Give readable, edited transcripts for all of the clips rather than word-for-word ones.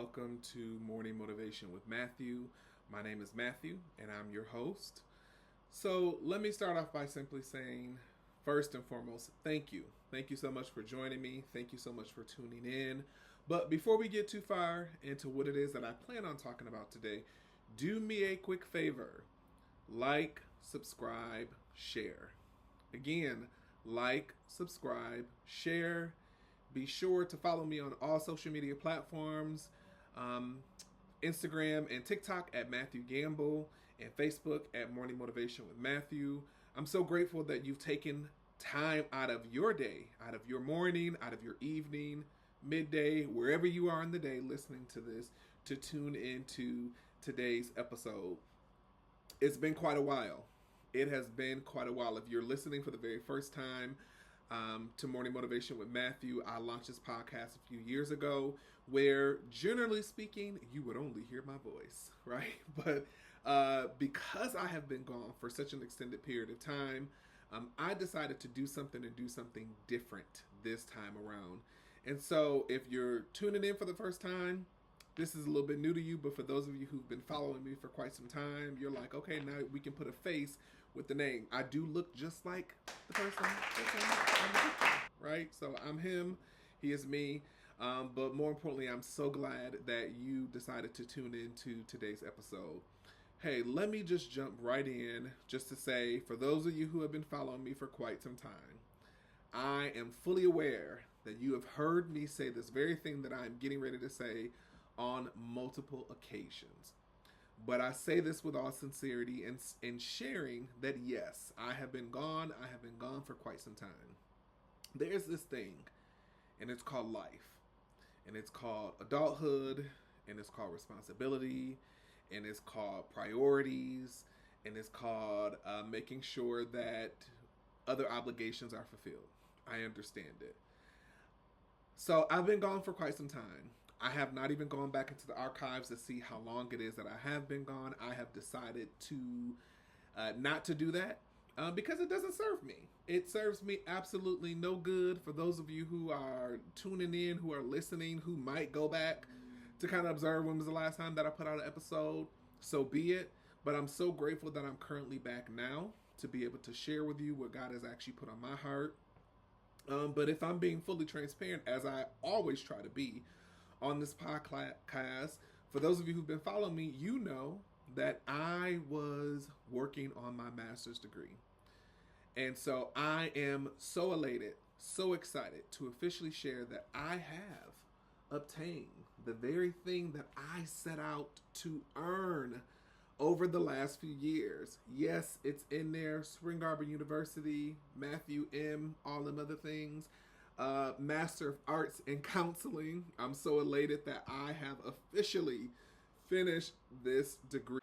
welcome to Morning Motivation with Matthew. My name is Matthew, and I'm your host. So, let me start off by simply saying, first and foremost, thank you. Thank you so much for joining me. Thank you so much for tuning in. But before we get too far into what it is that I plan on talking about today, do me a quick favor. Like, subscribe, share. Again, like, subscribe, share. Be sure to follow me on all social media platforms, um, Instagram and TikTok at Matthew Gamble, and Facebook at Morning Motivation with Matthew. I'm so grateful that you've taken time out of your day, out of your morning, out of your evening, midday, wherever you are in the day listening to this, to tune into today's episode. It's been quite a while. It has been quite a while. If you're listening for the very first time to Morning Motivation with Matthew, I launched this podcast a few years ago where, generally speaking, you would only hear my voice, right? But because I have been gone for such an extended period of time, I decided to do something and do something different this time around. And so if you're tuning in for the first time, this is a little bit new to you, but for those of you who've been following me for quite some time, you're like, okay, now we can put a face with the name. I do look just like the person, right? So I'm him, he is me. But more importantly, I'm so glad that you decided to tune into today's episode. Hey, let me just jump right in just to say, for those of you who have been following me for quite some time, I am fully aware that you have heard me say this very thing that I'm getting ready to say on multiple occasions. But I say this with all sincerity and sharing that yes, I have been gone. I have been gone for quite some time. There's this thing, and it's called life, and it's called adulthood, and it's called responsibility, and it's called priorities, and it's called making sure that other obligations are fulfilled. I understand it. So I've been gone for quite some time. I have not even gone back into the archives to see how long it is that I have been gone. I have decided to not to do that because it doesn't serve me. It serves me absolutely no good. For those of you who are tuning in, who are listening, who might go back to kind of observe when was the last time that I put out an episode, so be it. But I'm so grateful that I'm currently back now to be able to share with you what God has actually put on my heart. But if I'm being fully transparent, as I always try to be, on this podcast, for those of you who've been following me, you know that I was working on my master's degree. And so I am so elated, so excited to officially share that I have obtained the very thing that I set out to earn over the last few years. Yes, it's in there, Spring Arbor University, Matthew M., all them other things. Master of Arts in Counseling. I'm so elated that I have officially finished this degree.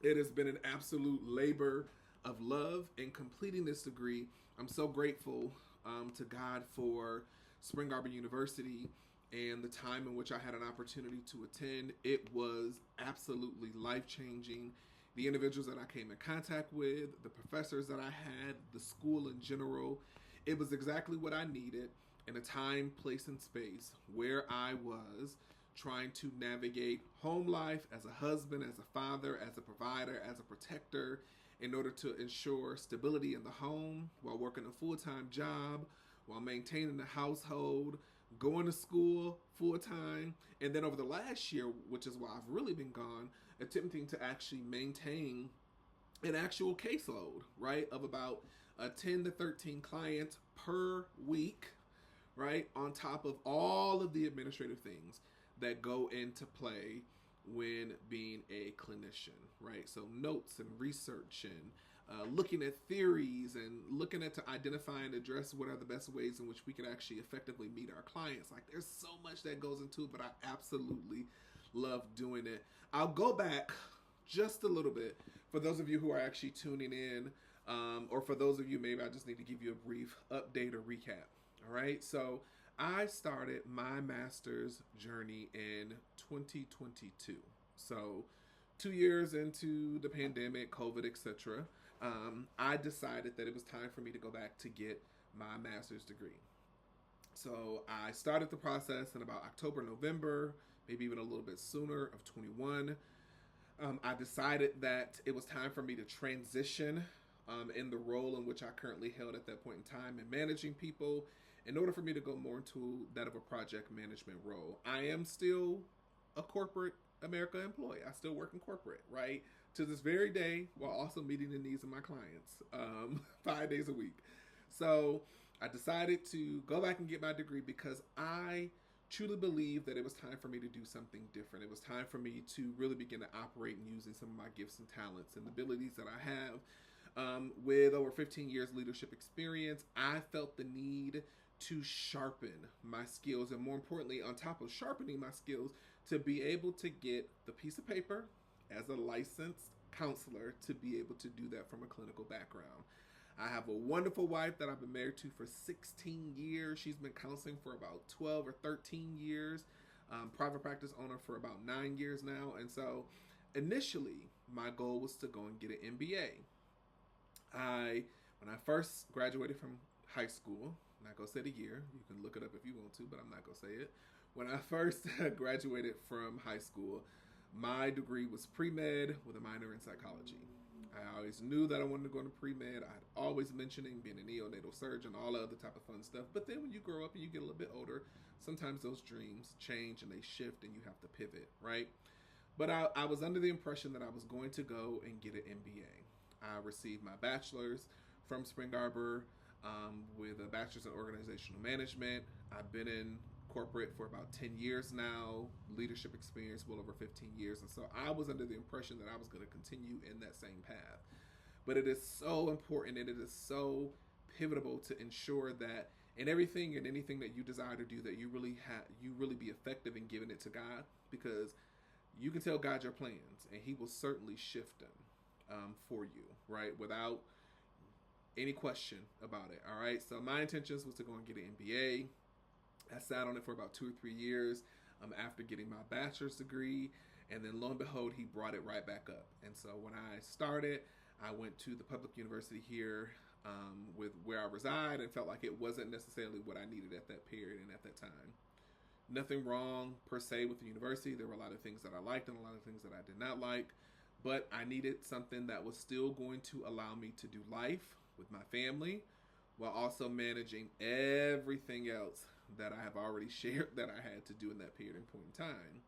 It has been an absolute labor of love in completing this degree. I'm so grateful to God for Spring Arbor University and the time in which I had an opportunity to attend. It was absolutely life-changing. The individuals that I came in contact with, the professors that I had, the school in general, it was exactly what I needed in a time, place, and space where I was trying to navigate home life as a husband, as a father, as a provider, as a protector, in order to ensure stability in the home while working a full-time job, while maintaining the household, going to school full-time, and then over the last year, which is why I've really been gone, attempting to actually maintain an actual caseload, right, of about 10 to 13 clients per week, right, on top of all of the administrative things that go into play when being a clinician, right? So notes and research and looking at theories and looking at to identify and address what are the best ways in which we can actually effectively meet our clients. Like, there's so much that goes into it, but I absolutely love doing it. I'll go back just a little bit for those of you who are actually tuning in, or for those of you, maybe I just need to give you a brief update or recap. All right. So I started my master's journey in 2022. So 2 years into the pandemic, COVID, etc., I decided that it was time for me to go back to get my master's degree. So I started the process in about October, November, maybe even a little bit sooner of 21. I decided that it was time for me to transition in the role in which I currently held at that point in time in managing people in order for me to go more into that of a project management role. I am still a corporate America employee. I still work in corporate, right? To this very day, while also meeting the needs of my clients 5 days a week. So I decided to go back and get my degree because I truly believe that it was time for me to do something different. It was time for me to really begin to operate and using some of my gifts and talents and abilities that I have. With over 15 years leadership experience, I felt the need to sharpen my skills, and more importantly, on top of sharpening my skills, to be able to get the piece of paper as a licensed counselor to be able to do that from a clinical background. I have a wonderful wife that I've been married to for 16 years. She's been counseling for about 12 or 13 years. Private practice owner for about 9 years now. And so initially, my goal was to go and get an MBA. When I first graduated from high school, I'm not going to say the year. You can look it up if you want to, but I'm not going to say it. When I first graduated from high school, my degree was pre-med with a minor in psychology. I always knew that I wanted to go into pre-med. I had always mentioning being a neonatal surgeon, all the other type of fun stuff. But then when you grow up and you get a little bit older, sometimes those dreams change and they shift and you have to pivot, right? But I was under the impression that I was going to go and get an MBA. I received my bachelor's from Spring Arbor with a bachelor's in organizational management. I've been in corporate for about 10 years now, leadership experience well over 15 years. And so I was under the impression that I was going to continue in that same path. But it is so important and it is so pivotal to ensure that in everything and anything that you desire to do, that you really be effective in giving it to God, because you can tell God your plans and he will certainly shift them for you, right? Without any question about it. All right. So my intentions was to go and get an MBA. I sat on it for about 2 or 3 years after getting my bachelor's degree. And then lo and behold, he brought it right back up. And so when I started, I went to the public university here with where I reside and felt like it wasn't necessarily what I needed at that period and at that time. Nothing wrong per se with the university. There were a lot of things that I liked and a lot of things that I did not like. But I needed something that was still going to allow me to do life with my family while also managing everything else that I have already shared that I had to do in that period and point in time.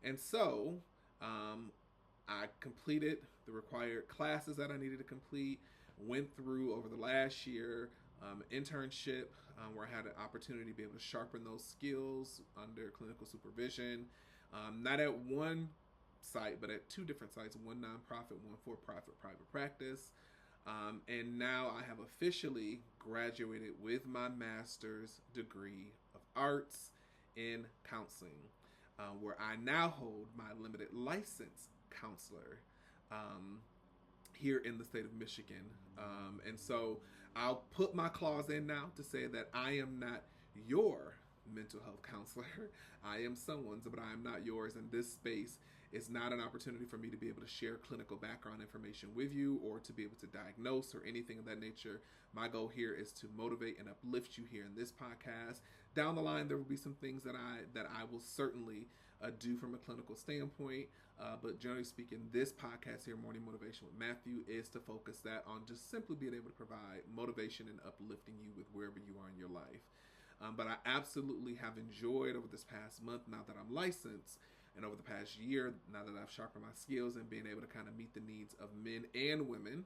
And so I completed the required classes that I needed to complete, went through over the last year internship where I had an opportunity to be able to sharpen those skills under clinical supervision, not at one site, but at 2 different sites, one nonprofit, one for-profit private practice. And now I have officially graduated with my master's degree of arts in counseling, where I now hold my limited license counselor here in the state of Michigan. And so I'll put my clause in now to say that I am not your mental health counselor. I am someone's, but I am not yours. And this space is not an opportunity for me to be able to share clinical background information with you or to be able to diagnose or anything of that nature. My goal here is to motivate and uplift you here in this podcast. Down the line, there will be some things that I will certainly do from a clinical standpoint. But generally speaking, this podcast here, Morning Motivation with Matthew, is to focus that on just simply being able to provide motivation and uplifting you with wherever you are in your life. But I absolutely have enjoyed over this past month, now that I'm licensed, and over the past year, now that I've sharpened my skills and being able to kind of meet the needs of men and women.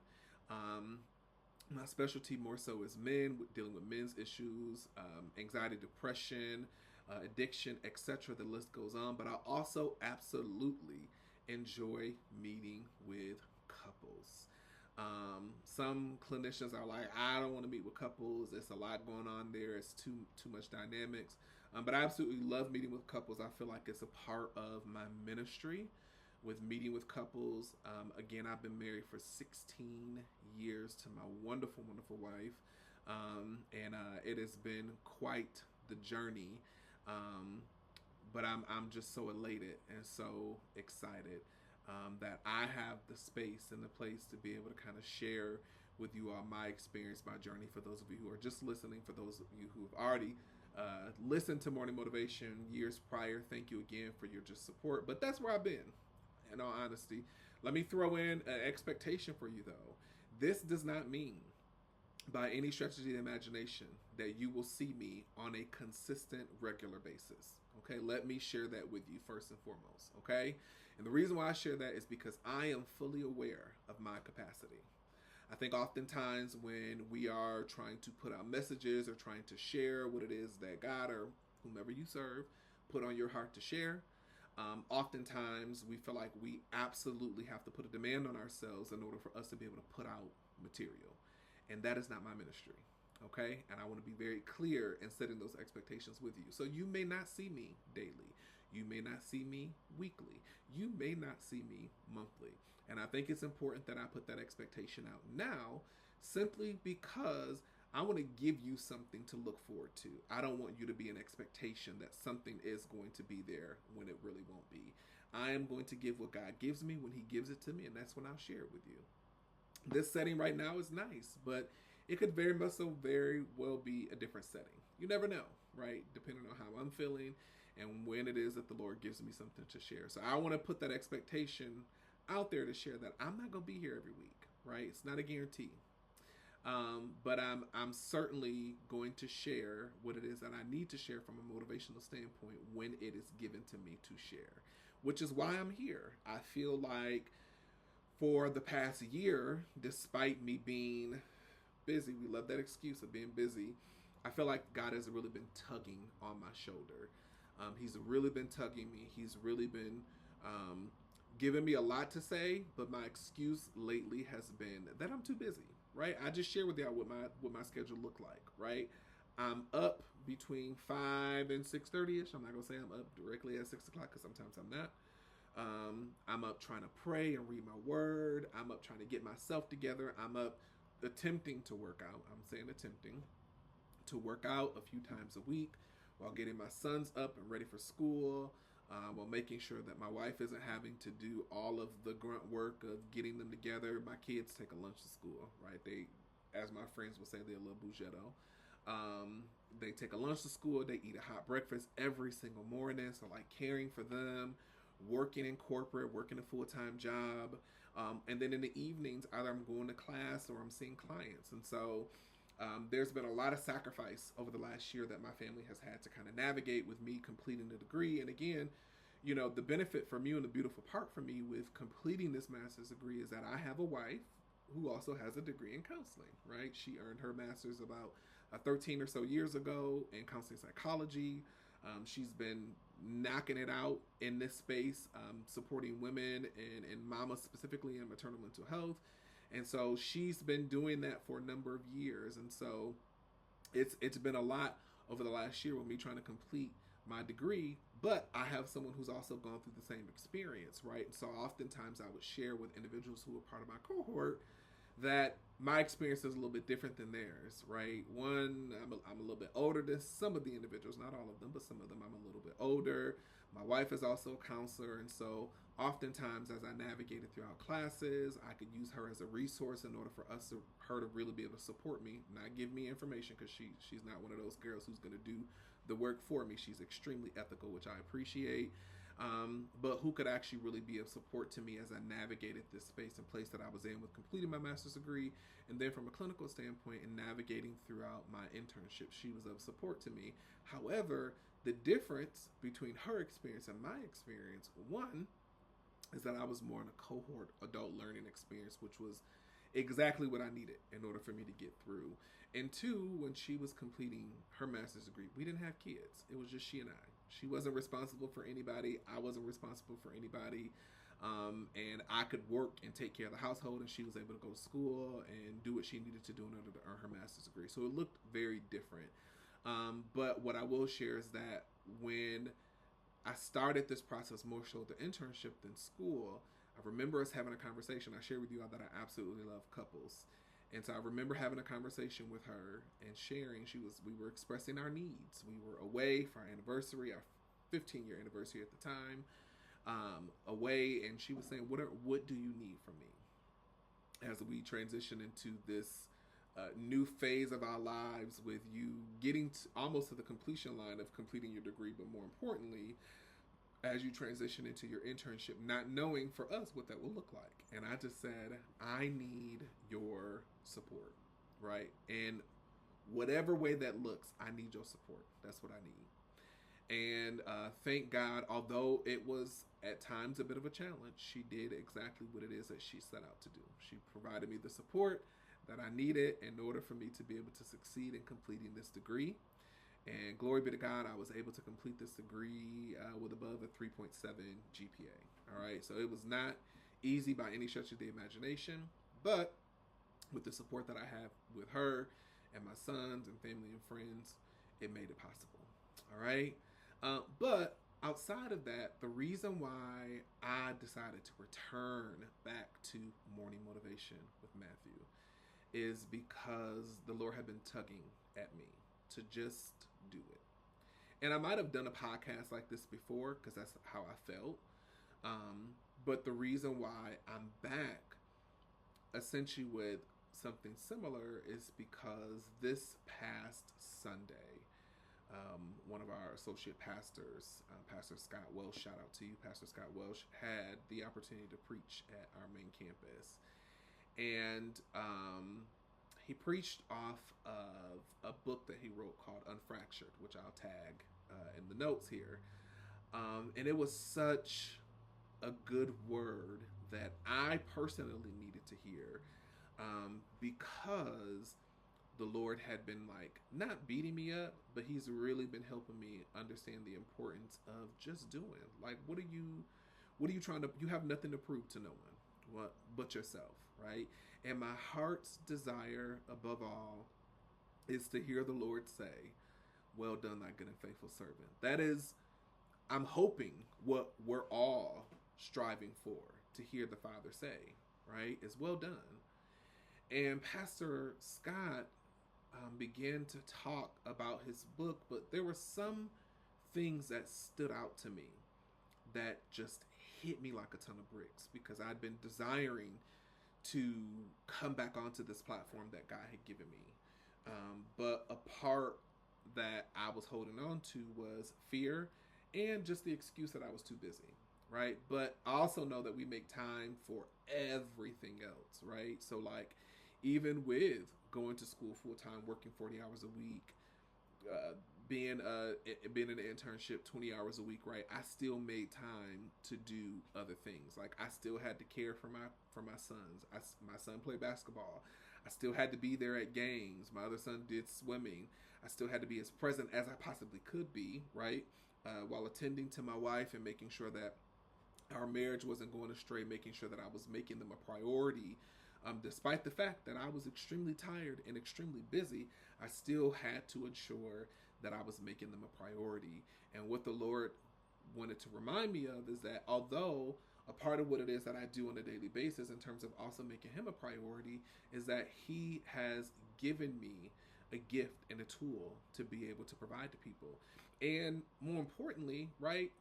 My specialty more so is men, dealing with men's issues, anxiety, depression, addiction, etc. The list goes on. But I also absolutely enjoy meeting with couples. Some clinicians are like, I don't want to meet with couples. It's a lot going on there. It's too much dynamics. But I absolutely love meeting with couples. I feel like it's a part of my ministry with meeting with couples. Again, I've been married for 16 years to my wonderful, wonderful wife. And it has been quite the journey. But I'm just so elated and so excited that I have the space and the place to be able to kind of share with you all my experience, my journey, for those of you who are just listening, for those of you who have already listened to Morning Motivation years prior, thank you again for your just support. But that's where I've been, in all honesty. Let me throw in an expectation for you, though. This does not mean, by any stretch of the imagination, that you will see me on a consistent, regular basis. Okay, let me share that with you first and foremost. Okay, and the reason why I share that is because I am fully aware of my capacity. I think oftentimes when we are trying to put out messages or trying to share what it is that God or whomever you serve put on your heart to share, oftentimes we feel like we absolutely have to put a demand on ourselves in order for us to be able to put out material. And that is not my ministry. Okay? And I want to be very clear in setting those expectations with you. So you may not see me daily. You may not see me weekly. You may not see me monthly. And I think it's important that I put that expectation out now, simply because I want to give you something to look forward to. I don't want you to be an expectation that something is going to be there when it really won't be. I am going to give what God gives me when He gives it to me, and that's when I'll share it with you. This setting right now is nice, but it could very much so very well be a different setting. You never know, right? Depending on how I'm feeling and when it is that the Lord gives me something to share. So I want to put that expectation out there to share that I'm not going to be here every week, right? It's not a guarantee. But I'm certainly going to share what it is that I need to share from a motivational standpoint when it is given to me to share, which is why I'm here. I feel like for the past year, despite me being busy, we love that excuse of being busy, I feel like God has really been tugging on my shoulder. He's really been tugging me. He's really been giving me a lot to say, but my excuse lately has been that I'm too busy, right? I just share with y'all what my schedule looked like, right? I'm up between 5 and 6:30ish. I'm not gonna say I'm up directly at 6 o'clock because sometimes I'm not. I'm up trying to pray and read my word. I'm up trying to get myself together. I'm up attempting to work out. I'm saying attempting to work out a few times a week while getting my sons up and ready for school, while making sure that my wife isn't having to do all of the grunt work of getting them together. My kids take a lunch to school, right? They, as my friends would say, they're a little bougetto. They take a lunch to school. They eat a hot breakfast every single morning. So like caring for them, working in corporate, working a full-time job. And then in the evenings, either I'm going to class or I'm seeing clients. And so there's been a lot of sacrifice over the last year that my family has had to kind of navigate with me completing the degree. And again, you know, the benefit for me and the beautiful part for me with completing this master's degree is that I have a wife who also has a degree in counseling, right? She earned her master's about 13 or so years ago in counseling psychology. She's been knocking it out in this space, supporting women and mamas specifically in maternal mental health. And so she's been doing that for a number of years. And so it's been a lot over the last year with me trying to complete my degree, but I have someone who's also gone through the same experience, right? And so oftentimes I would share with individuals who are part of my cohort that my experience is a little bit different than theirs, right? One, I'm a little bit older than some of the individuals, not all of them, but some of them I'm a little bit older. My wife is also a counselor, and so oftentimes as I navigated throughout classes, I could use her as a resource in order for her to really be able to support me, not give me information, because she's not one of those girls who's going to do the work for me. She's extremely ethical, which I appreciate. But who could actually really be of support to me as I navigated this space and place that I was in with completing my master's degree, and then from a clinical standpoint and navigating throughout my internship, she was of support to me. However, the difference between her experience and my experience, one, is that I was more in a cohort adult learning experience, which was exactly what I needed in order for me to get through. And two, when she was completing her master's degree, we didn't have kids. It was just she and I. She wasn't responsible for anybody. I wasn't responsible for anybody. And I could work and take care of the household, and she was able to go to school and do what she needed to do in order to earn her master's degree. So it looked very different. But what I will share is that when I started this process more so the internship than school, I remember us having a conversation. I shared with you all that I absolutely love couples. And so I remember having a conversation with her and sharing. We were expressing our needs. We were away for our anniversary, our 15-year anniversary at the time, away, and she was saying, what do you need from me as we transition into this new phase of our lives with you getting almost to the completion line of completing your degree, but more importantly, as you transition into your internship, not knowing for us what that will look like. And I just said, I need your support, right? And whatever way that looks, I need your support. That's what I need. And thank God, although it was at times a bit of a challenge, she did exactly what it is that she set out to do. She provided me the support that I needed in order for me to be able to succeed in completing this degree. And glory be to God, I was able to complete this degree with above a 3.7 GPA. All right, so it was not easy by any stretch of the imagination, but with the support that I have with her and my sons and family and friends, it made it possible. All right. But outside of that, the reason why I decided to return back to Morning Motivation with Matthew is because the Lord had been tugging at me to just do it. And I might have done a podcast like this before because that's how I felt. But the reason why I'm back essentially with something similar is because this past Sunday, one of our associate pastors, Pastor Scott Welsh, shout out to you, Pastor Scott Welsh, had the opportunity to preach at our main campus. And he preached off of a book that he wrote called Unfractured, which I'll tag in the notes here. And it was such a good word that I personally needed to hear because the Lord had been like, not beating me up, but he's really been helping me understand the importance of just doing. Like, what are you trying to, you have nothing to prove to no one but yourself, right? And my heart's desire above all is to hear the Lord say, well done, thy good and faithful servant. That is, I'm hoping what we're all striving for, to hear the Father say, right, is well done. And Pastor Scott began to talk about his book, but there were some things that stood out to me that just hit me like a ton of bricks because I'd been desiring to come back onto this platform that God had given me. But a part that I was holding on to was fear and just the excuse that I was too busy, right? But I also know that we make time for everything else, right? So like, even with going to school full time, working 40 hours a week, being in an internship 20 hours a week, right? I still made time to do other things. Like I still had to care for my sons. My son played basketball. I still had to be there at games. My other son did swimming. I still had to be as present as I possibly could be, right? While attending to my wife and making sure that our marriage wasn't going astray, making sure that I was making them a priority. Despite the fact that I was extremely tired and extremely busy, I still had to ensure that I was making them a priority. And what the Lord wanted to remind me of is that although a part of what it is that I do on a daily basis in terms of also making him a priority is that he has given me a gift and a tool to be able to provide to people. And more importantly, right,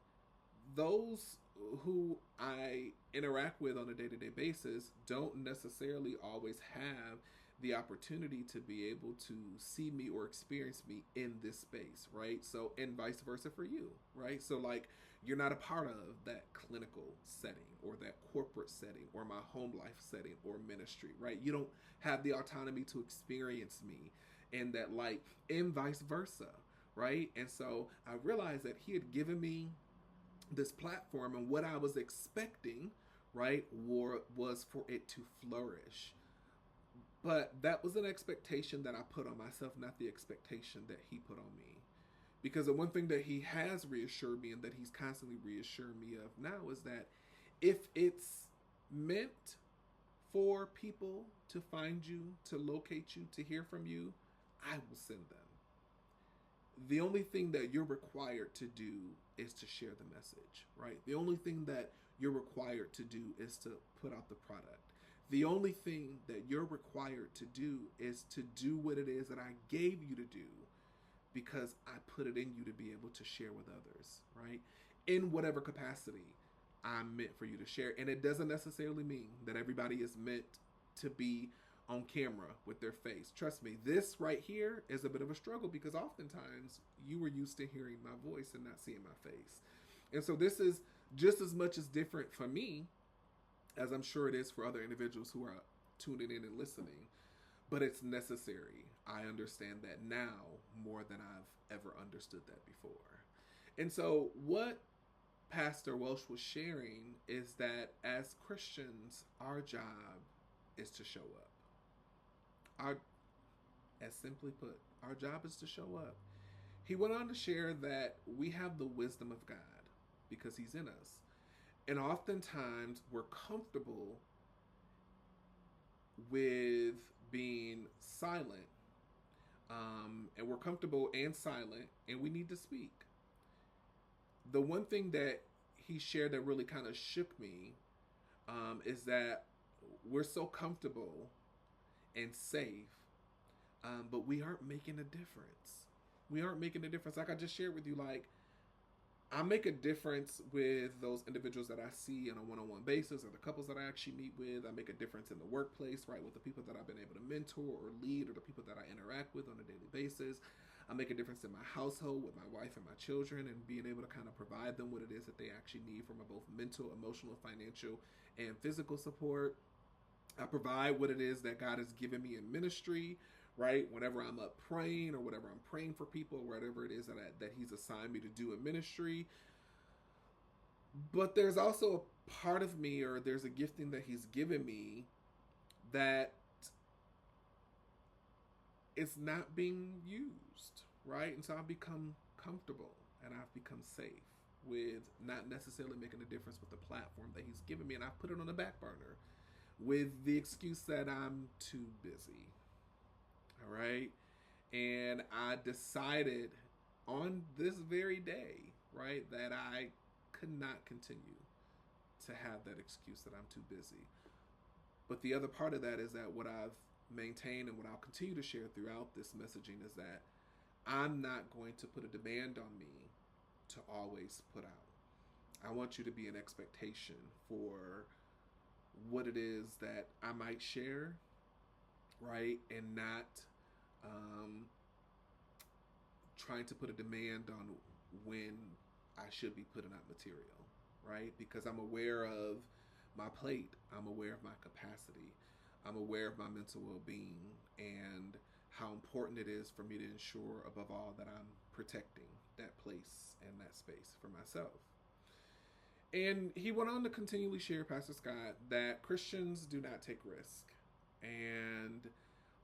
those who I interact with on a day-to-day basis don't necessarily always have the opportunity to be able to see me or experience me in this space, right? So, and vice versa for you, right? So like, you're not a part of that clinical setting or that corporate setting or my home life setting or ministry, right? You don't have the autonomy to experience me in that light, and vice versa, right? And so I realized that he had given me this platform, and what I was expecting, right, was for it to flourish. But that was an expectation that I put on myself, not the expectation that he put on me. Because the one thing that he has reassured me and that he's constantly reassured me of now is that if it's meant for people to find you, to locate you, to hear from you, I will send them. The only thing that you're required to do is to share the message, right? The only thing that you're required to do is to put out the product. The only thing that you're required to do is to do what it is that I gave you to do because I put it in you to be able to share with others, right? In whatever capacity I'm meant for you to share. And it doesn't necessarily mean that everybody is meant to be on camera with their face. Trust me, this right here is a bit of a struggle because oftentimes you were used to hearing my voice and not seeing my face. And so this is just as much as different for me as I'm sure it is for other individuals who are tuning in and listening. But it's necessary. I understand that now more than I've ever understood that before. And so what Pastor Welsh was sharing is that as Christians, our job is to show up. As simply put, our job is to show up. He went on to share that we have the wisdom of God because He's in us. And oftentimes we're comfortable with being silent. And we're comfortable and silent, and we need to speak. The one thing that he shared that really kind of shook me is that we're so comfortable and safe, but we aren't making a difference. We aren't making a difference. Like I just shared with you, like, I make a difference with those individuals that I see on a one-on-one basis or the couples that I actually meet with. I make a difference in the workplace, right, with the people that I've been able to mentor or lead or the people that I interact with on a daily basis. I make a difference in my household with my wife and my children and being able to kind of provide them what it is that they actually need from a both mental, emotional, financial, and physical support. I provide what it is that God has given me in ministry, right? Whenever I'm up praying or whatever I'm praying for people, whatever it is that He's assigned me to do in ministry. But there's also a part of me, or there's a gifting that He's given me that it's not being used, right? And so I've become comfortable and I've become safe with not necessarily making a difference with the platform that He's given me, and I've put it on the back burner with the excuse that I'm too busy. All right. And I decided on this very day, right, that I could not continue to have that excuse that I'm too busy. But the other part of that is that what I've maintained and what I'll continue to share throughout this messaging is that I'm not going to put a demand on me to always put out. I want you to be an expectation for what it is that I might share, right, and not trying to put a demand on when I should be putting out material, right? Because I'm aware of my plate, I'm aware of my capacity, I'm aware of my mental well-being, and how important it is for me to ensure, above all, that I'm protecting that place and that space for myself. And he went on to continually share, Pastor Scott, that Christians do not take risk. And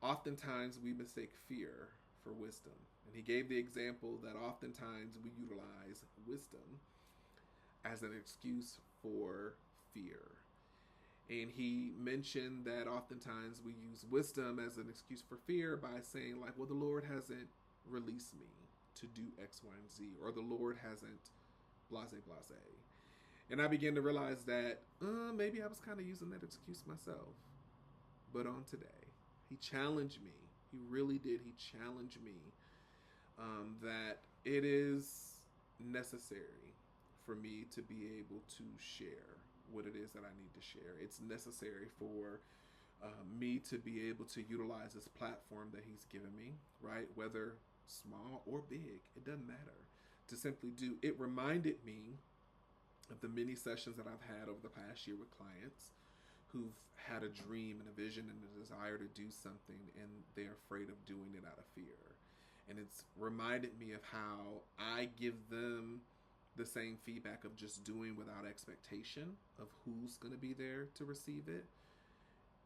oftentimes we mistake fear for wisdom. And he gave the example that oftentimes we utilize wisdom as an excuse for fear. And he mentioned that oftentimes we use wisdom as an excuse for fear by saying, like, well, the Lord hasn't released me to do X, Y, and Z, or the Lord hasn't blase, blase. And I began to realize that maybe I was kind of using that excuse myself. But on today, he challenged me. He really did. He challenged me that it is necessary for me to be able to share what it is that I need to share. It's necessary for me to be able to utilize this platform that He's given me, right? Whether small or big, it doesn't matter. To simply do. It reminded me of the many sessions that I've had over the past year with clients who've had a dream and a vision and a desire to do something, and they're afraid of doing it out of fear. And it's reminded me of how I give them the same feedback of just doing without expectation of who's going to be there to receive it.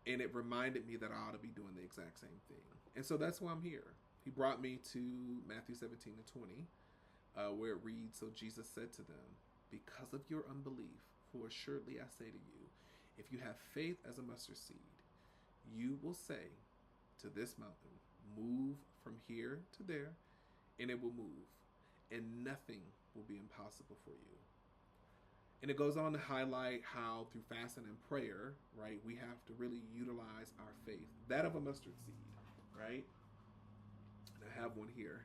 And it reminded me that I ought to be doing the exact same thing. And so that's why I'm here. He brought me to Matthew 17 and 20, where it reads, so Jesus said to them, because of your unbelief, for assuredly I say to you, if you have faith as a mustard seed, you will say to this mountain, move from here to there, and it will move, and nothing will be impossible for you. And it goes on to highlight how through fasting and prayer, right, we have to really utilize our faith, that of a mustard seed, right? And I have one here,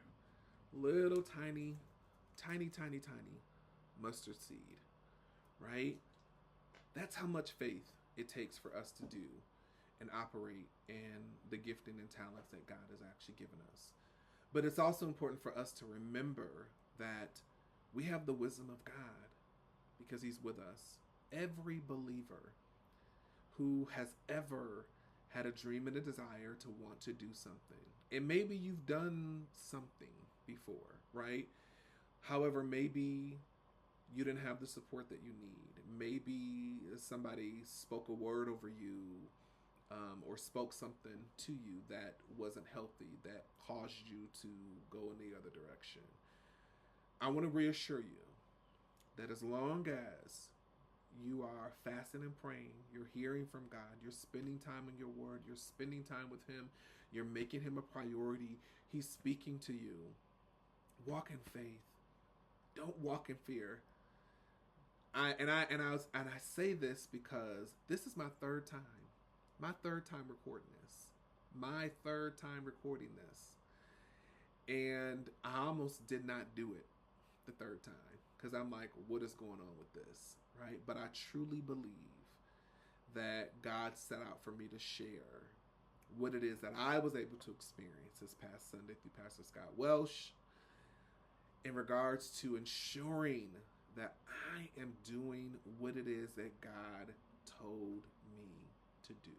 little tiny mustard seed, right? That's how much faith it takes for us to do and operate in the gifting and talents that God has actually given us. But it's also important for us to remember that we have the wisdom of God because He's with us. Every believer who has ever had a dream and a desire to want to do something, and maybe you've done something before, right? However, maybe you didn't have the support that you need. Maybe somebody spoke a word over you, or spoke something to you that wasn't healthy, that caused you to go in the other direction. I want to reassure you that as long as you are fasting and praying, you're hearing from God, you're spending time in your word, you're spending time with Him, you're making Him a priority, He's speaking to you. Walk in faith. Don't walk in fear. I say this because this is my third time. My third time recording this. And I almost did not do it the third time because I'm like, what is going on with this, right? But I truly believe that God set out for me to share what it is that I was able to experience this past Sunday through Pastor Scott Welsh in regards to ensuring that I am doing what it is that God told me to do.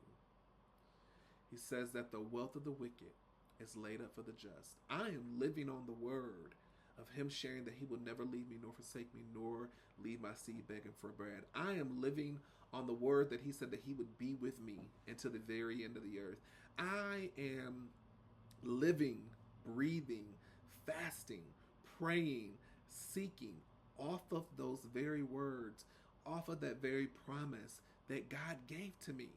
He says that the wealth of the wicked is laid up for the just. I am living on the word of Him sharing that He will never leave me nor forsake me nor leave my seed begging for bread. I am living on the word that He said that He would be with me until the very end of the earth. I am living, breathing, fasting, praying, seeking off of those very words, off of that very promise that God gave to me.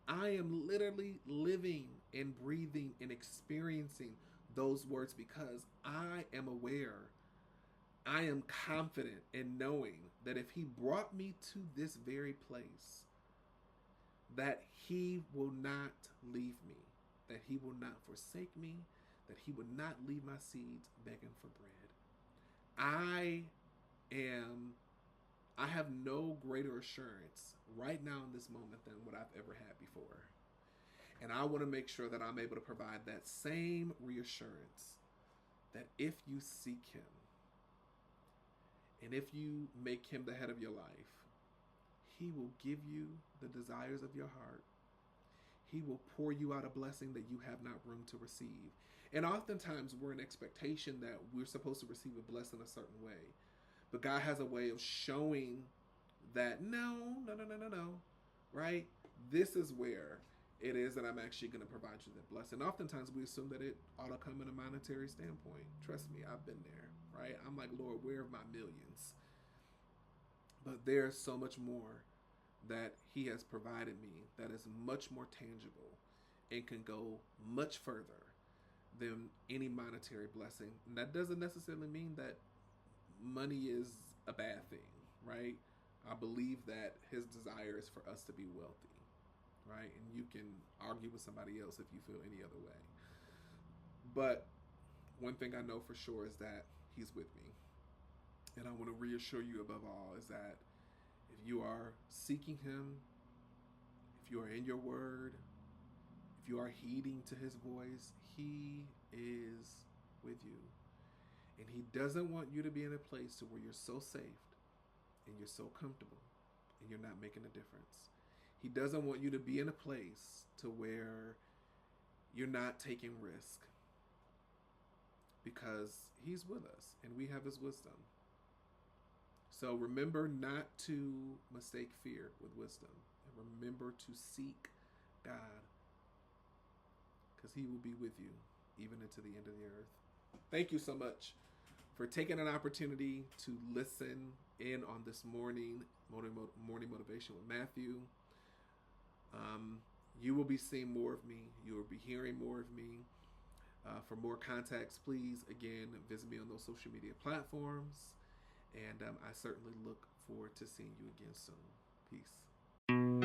I am literally living and breathing and experiencing those words because I am aware, I am confident in knowing that if He brought me to this very place, that He will not leave me, that He will not forsake me, that He will not leave my seeds begging for bread. I have no greater assurance right now in this moment than what I've ever had before. And I want to make sure that I'm able to provide that same reassurance that if you seek Him and if you make Him the head of your life, He will give you the desires of your heart. He will pour you out a blessing that you have not room to receive. And oftentimes we're in expectation that we're supposed to receive a blessing a certain way. But God has a way of showing that no, right? This is where it is that I'm actually going to provide you that blessing. Oftentimes we assume that it ought to come in a monetary standpoint. Trust me, I've been there, right? I'm like, Lord, where are my millions? But there's so much more that He has provided me that is much more tangible and can go much further than any monetary blessing. And that doesn't necessarily mean that money is a bad thing, right? I believe that His desire is for us to be wealthy, right? And you can argue with somebody else if you feel any other way. But one thing I know for sure is that He's with me. And I want to reassure you above all is that if you are seeking Him, if you are in your word, if you are heeding to His voice, He is with you. And He doesn't want you to be in a place to where you're so safe and you're so comfortable and you're not making a difference. He doesn't want you to be in a place to where you're not taking risk, because He's with us and we have His wisdom. So remember not to mistake fear with wisdom, and remember to seek God, because He will be with you even into the end of the earth. Thank you so much for taking an opportunity to listen in on this morning motivation with Matthew. You will be seeing more of me. You will be hearing more of me. For more contacts, please, again, visit me on those social media platforms. And I certainly look forward to seeing you again soon. Peace.